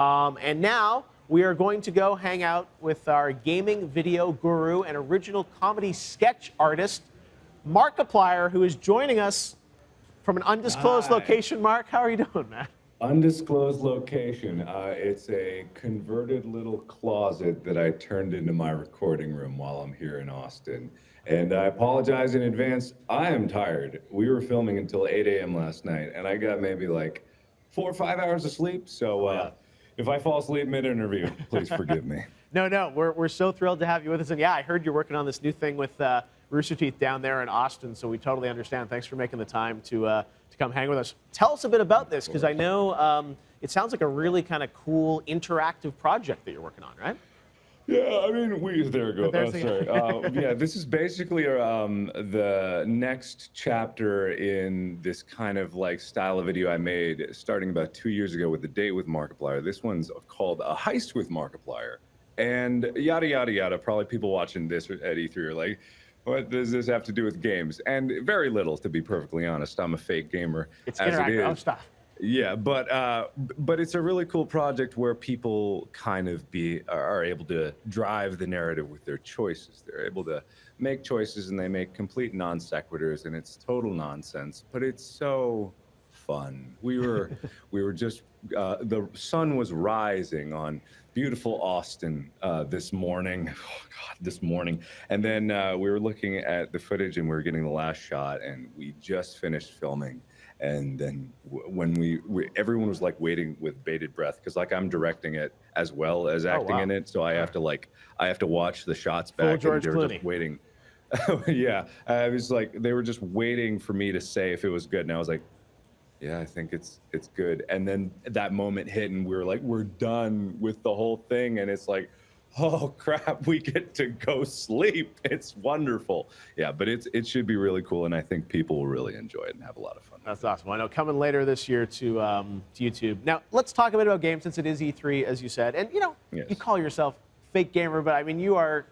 And now we are going to go hang out with our gaming video guru and original comedy sketch artist, Markiplier, who is joining us from an undisclosed location. Mark, how are you doing, man? Undisclosed location. It's a converted little closet that I turned into my recording room while I'm here in Austin. And I apologize in advance. I am tired. We were filming until 8 a.m. last night, and I got maybe like 4 or 5 hours of sleep. So if I fall asleep mid-interview, please forgive me. No, we're so thrilled to have you with us. And yeah, I heard you're working on this new thing with Rooster Teeth down there in Austin, so we totally understand. Thanks for making the time to come hang with us. Tell us a bit about this, because I know it sounds like a really kind of cool interactive project that you're working on, right? Yeah, I mean, there we go. Sorry. Yeah, this is basically the next chapter in this kind of like style of video I made starting about 2 years ago with The Date with Markiplier. This one's called A Heist with Markiplier. And yada, yada, yada. Probably people watching this at E3 are like, what does this have to do with games? And very little, to be perfectly honest. I'm a fake gamer. It's interactive stuff. Yeah, but it's a really cool project where people kind of are able to drive the narrative with their choices. They're able to make choices, and they make complete non sequiturs, and it's total nonsense. But it's so fun. We were just the sun was rising on beautiful Austin this morning. Oh God, this morning. And then we were looking at the footage, and we were getting the last shot, and we just finished filming. And then when everyone was like waiting with bated breath, because like I'm directing it as well as acting in it, so I have to watch the shots back. Full George and they were Clooney. just waiting. Yeah, I was like, they were just waiting for me to say if it was good, and I was like, yeah, I think it's good. And then that moment hit, and we were like, we're done with the whole thing, and it's like, oh crap, we get to go sleep. It's wonderful. Yeah, but it should be really cool, and I think people will really enjoy it and have a lot of fun. That's awesome. I know, coming later this year to YouTube. Now, let's talk a bit about games, since it is E3, as you said. And, you know, Yes. You call yourself fake gamer, but I mean, you are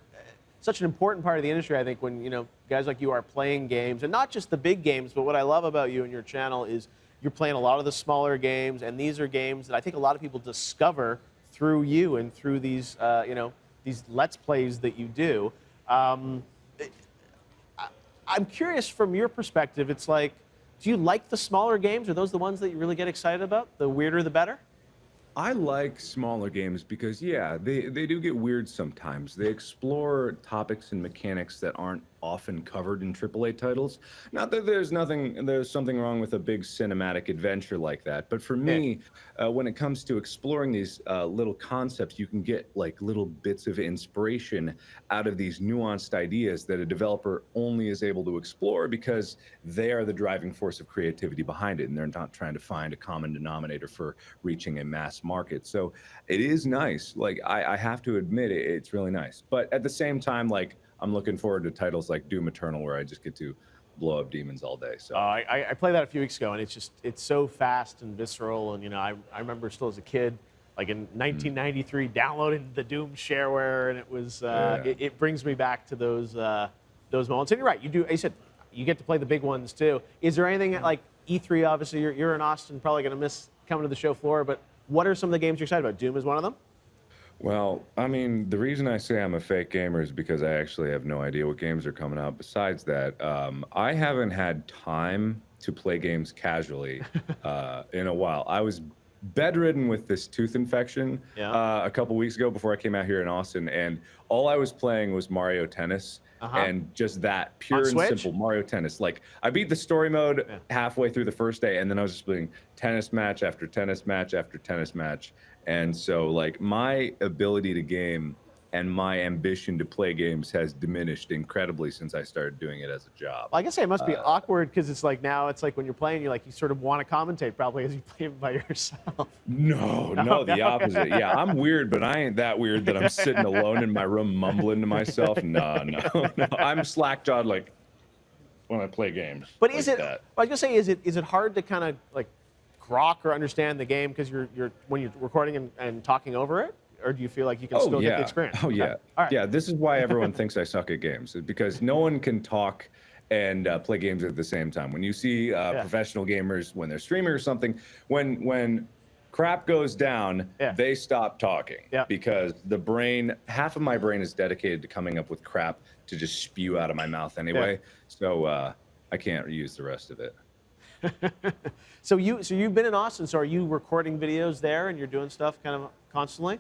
such an important part of the industry, I think, when, you know, guys like you are playing games, and not just the big games, but what I love about you and your channel is you're playing a lot of the smaller games, and these are games that I think a lot of people discover through you and through these, you know, these Let's Plays that you do. I'm curious from your perspective, it's like, do you like the smaller games? Are those the ones that you really get excited about? The weirder, the better? I like smaller games because, yeah, they do get weird sometimes. They explore topics and mechanics that aren't often covered in AAA titles. Not that there's something wrong with a big cinematic adventure like that, but for me, when it comes to exploring these little concepts, you can get like little bits of inspiration out of these nuanced ideas that a developer only is able to explore because they are the driving force of creativity behind it, and they're not trying to find a common denominator for reaching a mass market. So it is nice. Like, I have to admit it's really nice. But at the same time, like, I'm looking forward to titles like Doom Eternal, where I just get to blow up demons all day. So I played that a few weeks ago, and it's so fast and visceral. And, you know, I remember still as a kid, like in 1993, downloading the Doom shareware, and it was it brings me back to those moments. And you're right, you said you get to play the big ones too. Is there anything like E3? Obviously, you're in Austin, probably going to miss coming to the show floor. But what are some of the games you're excited about? Doom is one of them. Well, I mean, the reason I say I'm a fake gamer is because I actually have no idea what games are coming out. Besides that, I haven't had time to play games casually in a while. I was bedridden with this tooth infection a couple weeks ago before I came out here in Austin, and all I was playing was Mario Tennis. And just that pure and simple Mario Tennis. Like, I beat the story mode halfway through the first day, and then I was just playing tennis match after tennis match after tennis match. And so, like, my ability to game and my ambition to play games has diminished incredibly since I started doing it as a job. Well, I guess it must be awkward, because it's like now it's like when you're playing, you sort of want to commentate probably as you play by yourself. No, the opposite. Yeah, I'm weird, but I ain't that weird that I'm sitting alone in my room mumbling to myself. No. I'm slack-jawed like when I play games. But like is it? that. I was gonna say, is it hard to kind of like grok or understand the game because you're when you're recording and talking over it? Or do you feel like you can still get the experience? Oh, yeah. All right. Yeah, this is why everyone thinks I suck at games, because no one can talk and play games at the same time. When you see professional gamers, when they're streaming or something, when crap goes down, Yeah. they stop talking Yeah. because the brain, half of my brain is dedicated to coming up with crap to just spew out of my mouth anyway. So I can't use the rest of it. So you've been in Austin. So are you recording videos there and you're doing stuff kind of constantly?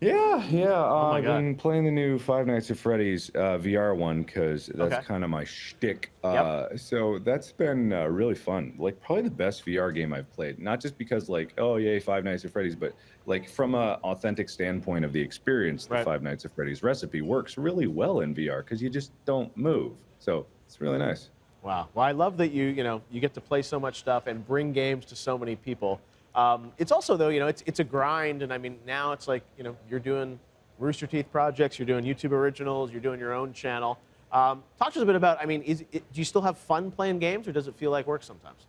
Yeah, my I've God. been playing the new Five Nights at Freddy's VR one because that's Okay. kind of my shtick. Yep. So that's been really fun. Like probably the best VR game I've played. Not just because like, oh yay, Five Nights at Freddy's, but like from a authentic standpoint of the experience, the Right. Five Nights at Freddy's recipe works really well in VR because you just don't move. So it's really nice. Wow. Well, I love that you get to play so much stuff and bring games to so many people. It's also though, it's a grind, and I mean now it's like you're doing Rooster Teeth projects, you're doing YouTube originals, you're doing your own channel. Talk to us a bit about. I mean, do you still have fun playing games, or does it feel like work sometimes?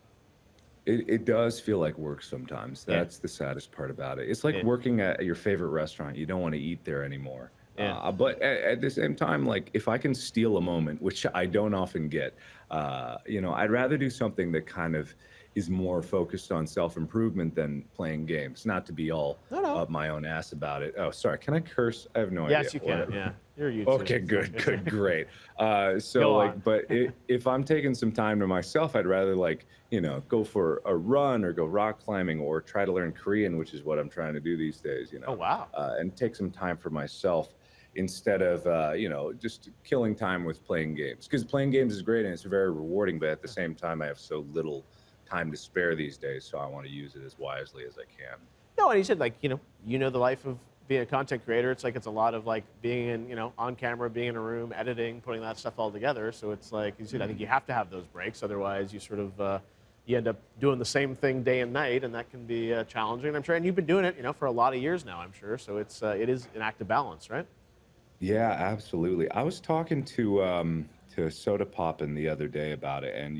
It does feel like work sometimes. Yeah. That's the saddest part about it. It's like Yeah. working at your favorite restaurant. You don't want to eat there anymore. Yeah. But at the same time, like if I can steal a moment, which I don't often get, I'd rather do something that kind of is more focused on self-improvement than playing games. Not to be all No, no. up my own ass about it. Oh, sorry. Can I curse? I have no idea. Yes, you can. Yeah. You're a YouTube. Okay, good, great. Go So like, on. but if I'm taking some time to myself, I'd rather like, go for a run or go rock climbing or try to learn Korean, which is what I'm trying to do these days, Oh wow. and take some time for myself instead of, just killing time with playing games. Because playing games is great and it's very rewarding, but at the same time, I have so little time to spare these days, so I want to use it as wisely as I can. No, and he said like the life of being a content creator. It's like it's a lot of like being in on camera, being in a room, editing, putting that stuff all together. So it's like you said, I think you have to have those breaks, otherwise you sort of you end up doing the same thing day and night, and that can be challenging. And I'm sure, and you've been doing it for a lot of years now, I'm sure. So it is an active balance, right? Yeah, absolutely. I was talking to Soda Poppin the other day about it, and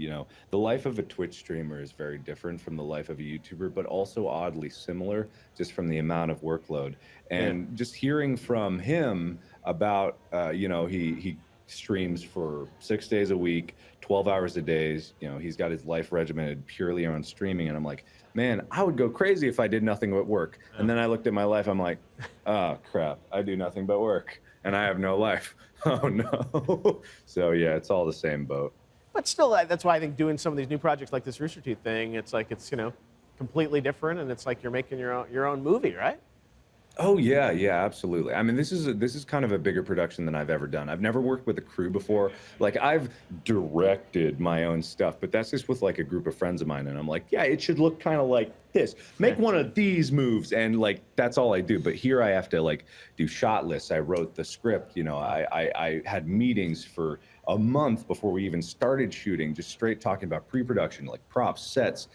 the life of a Twitch streamer is very different from the life of a YouTuber, but also oddly similar, just from the amount of workload. And just hearing from him about, he streams for 6 days a week, 12 hours a day. He's got his life regimented purely on streaming, and I'm like, man, I would go crazy if I did nothing but work. And then I looked at my life, I'm like, oh crap, I do nothing but work. And I have no life. Oh no. So yeah, it's all the same boat. But still, that's why I think doing some of these new projects like this Rooster Teeth thing, it's like it's completely different, and it's like you're making your own movie, right? Oh yeah, absolutely. I mean, this is kind of a bigger production than I've ever done. I've never worked with a crew before. Like I've directed my own stuff, but that's just with like a group of friends of mine, and I'm like, yeah, it should look kind of like this. Make one of these moves, and like that's all I do. But here I have to like do shot lists. I wrote the script. I had meetings for a month before we even started shooting, just straight talking about pre-production, like props, sets,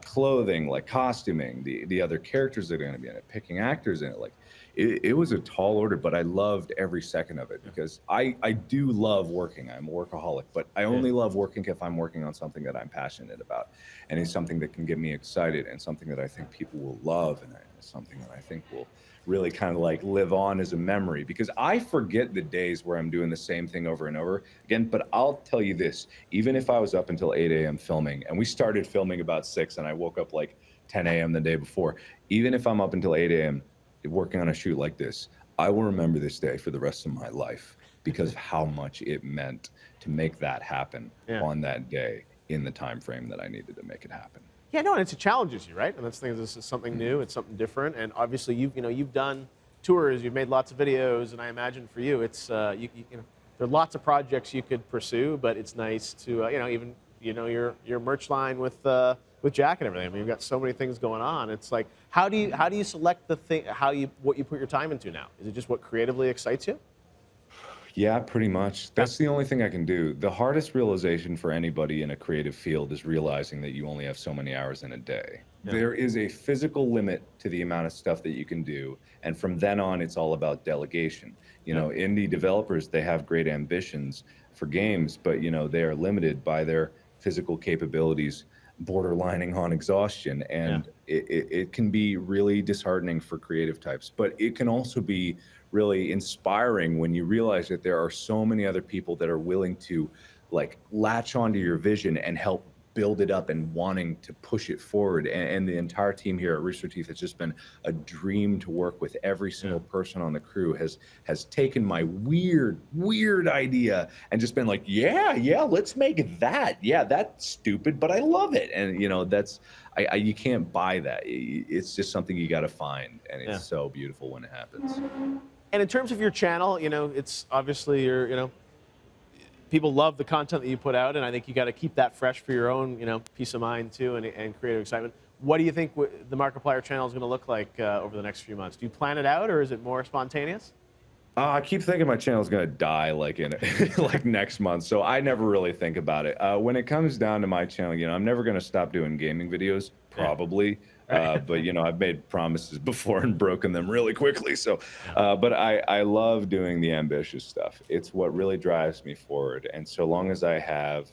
clothing, like costuming, the other characters that are going to be in it, picking actors in it. Like it was a tall order, but I loved every second of it because I do love working. I'm a workaholic, but I only love working if I'm working on something that I'm passionate about, and it's something that can get me excited and something that I think people will love, and it's something that I think will really kind of like live on as a memory, because I forget the days where I'm doing the same thing over and over again. But I'll tell you this, even if I was up until 8 a.m. filming, and we started filming about 6 and I woke up like 10 a.m. the day before, even if I'm up until 8 a.m. working on a shoot like this, I will remember this day for the rest of my life because of how much it meant to make that happen on that day in the time frame that I needed to make it happen. Yeah, no, and it challenges you, right? And that's the thing. This is something new. It's something different. And obviously, you've done tours, you've made lots of videos, and I imagine for you, it's there are lots of projects you could pursue, but it's nice to even your merch line with Jack and everything. I mean, you've got so many things going on. It's like how do you select the thing? What you put your time into now? Is it just what creatively excites you? Yeah, pretty much. That's the only thing I can do. The hardest realization for anybody in a creative field is realizing that you only have so many hours in a day. Yeah. There is a physical limit to the amount of stuff that you can do. And from then on, it's all about delegation. Indie developers, they have great ambitions for games, but, they are limited by their physical capabilities, borderlining on exhaustion. And it can be really disheartening for creative types, but it can also be really inspiring when you realize that there are so many other people that are willing to like latch onto your vision and help build it up and wanting to push it forward. And the entire team here at Rooster Teeth has just been a dream to work with. Every single person on the crew has taken my weird idea and just been like, yeah, let's make that. Yeah, that's stupid, but I love it. And you know, that's you can't buy that. It's just something you got to find, and it's so beautiful when it happens. And in terms of your channel, you know, it's obviously you know, people love the content that you put out, and I think you got to keep that fresh for your own, you know, peace of mind too, and creative excitement. What do you think the Markiplier channel is going to look like over the next few months? Do you plan it out, or is it more spontaneous? I keep thinking my channel's gonna die like in like next month, so I never really think about it. When it comes down to my channel, you know, I'm never gonna stop doing gaming videos, probably. But you know, I've made promises before and broken them really quickly. So, but I love doing the ambitious stuff. It's what really drives me forward. And so long as I have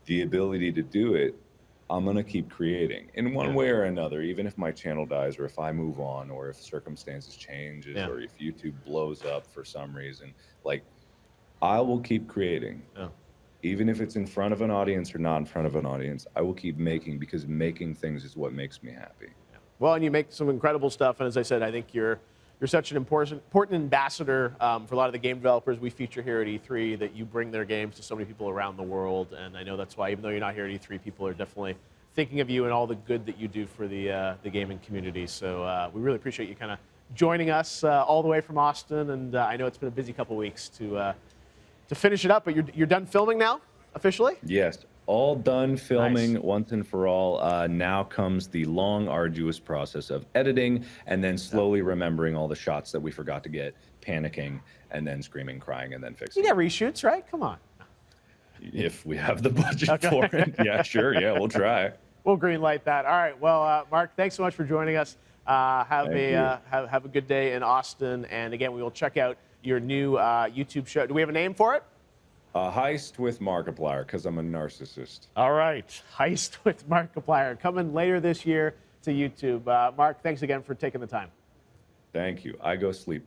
the ability to do it, I'm gonna keep creating in one way or another. Even if my channel dies, or if I move on, or if circumstances changes, or if YouTube blows up for some reason, like I will keep creating. Even if it's in front of an audience or not in front of an audience, I will keep making, because making things is what makes me happy. Well, and you make some incredible stuff, and as I said, I think you're such an important ambassador for a lot of the game developers we feature here at E3, that you bring their games to so many people around the world, and I know that's why, even though you're not here at E3, people are definitely thinking of you and all the good that you do for the gaming community. So we really appreciate you kind of joining us all the way from Austin, and I know it's been a busy couple weeks to finish it up, but you're done filming now, officially? Yes, all done filming once and for all. Now comes the long, arduous process of editing, and then slowly remembering all the shots that we forgot to get, panicking, and then screaming, crying, and then fixing. You got reshoots, right? Come on. If we have the budget for it. Yeah, sure. Yeah, we'll try. We'll greenlight that. All right. Well, Mark, thanks so much for joining us. Have a good day in Austin. And again, we will check out your new YouTube show. Do we have a name for it? Heist with Markiplier, because I'm a narcissist. All right. Heist with Markiplier, coming later this year to YouTube. Mark, thanks again for taking the time. Thank you. I go sleep.